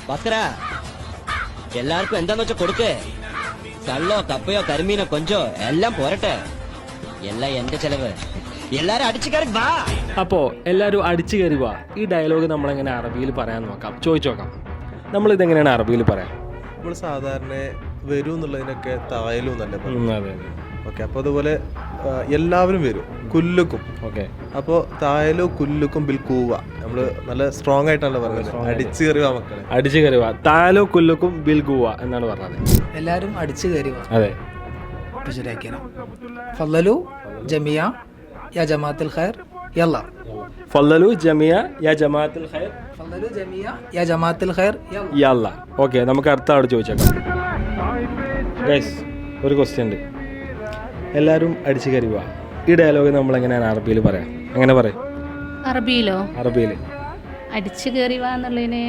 ബക്കറ എല്ലാവർക്കും എന്താന്ന് വെച്ചാ കൊടുക്ക്. കള്ളോ കപ്പയോ കരിമീനോ കൊഞ്ചോ എല്ലാം പോരട്ടെ. എല്ലാം എന്റെ ചെലവ്. എല്ലാരും അടിച്ചു കയറി വാ. അപ്പോൾ എല്ലാവരും അടിച്ചു കയറി വാ. ഈ ഡയലോഗ് നമ്മളെങ്ങനെ അറബിയിൽ പറയാൻ നോക്കാം, ചോദിച്ചു നോക്കാം. നമ്മളിതെങ്ങനെയാണ് അറബിയിൽ പറയാം? നമ്മൾ സാധാരണ വരും എന്നുള്ളതിനൊക്കെ തായലും എന്നല്ലേ അതെ അതെ. ഓക്കെ, അപ്പോൾ അതുപോലെ എല്ലാവരും വരും, കുല്ലുക്കും. ഓക്കെ, അപ്പോൾ തായലോ കുല്ലുക്കും ബിൽ കൂവ. നമ്മൾ നല്ല സ്ട്രോങ് ആയിട്ടാണല്ലോ പറയുന്നത്, അടിച്ചു കയറി വാ മക്കളെ. അടിച്ചു കയറി വാ. താലോ കുല്ലുക്കും ബിൽ ഗുവ എന്നാണ് പറഞ്ഞത്. എല്ലാവരും അടിച്ചു കയറി വാ. അതെ. ശരിയാക്കിയാണ്. ഫല്ലലു ജമിയ യാ ജമാഅത്തുൽ ഖൈർ യല്ല. ഫല്ലലു ജമിയ യാ ജമാഅത്തുൽ ഖൈർ. ഫല്ലലു ജമിയ യാ ജമാഅത്തുൽ ഖൈർ യല്ല. ഓക്കെ, നമുക്ക് അടുത്ത ആളോട് ചോദിച്ചേക്കാം. ഗൈസ്, ഒരു ക്വസ്റ്റ്യൻ ഉണ്ട്. എല്ലാവരും അടിച്ചു കയറി വാ. ഈ ഡയലോഗ് നമ്മൾ എങ്ങനെയാണ് അറബിയിൽ പറയാം? എങ്ങനെ പറയും അറബിയിലോ? അറബിയിൽ അടിച്ചു കയറി വാ എന്നുള്ളതിന്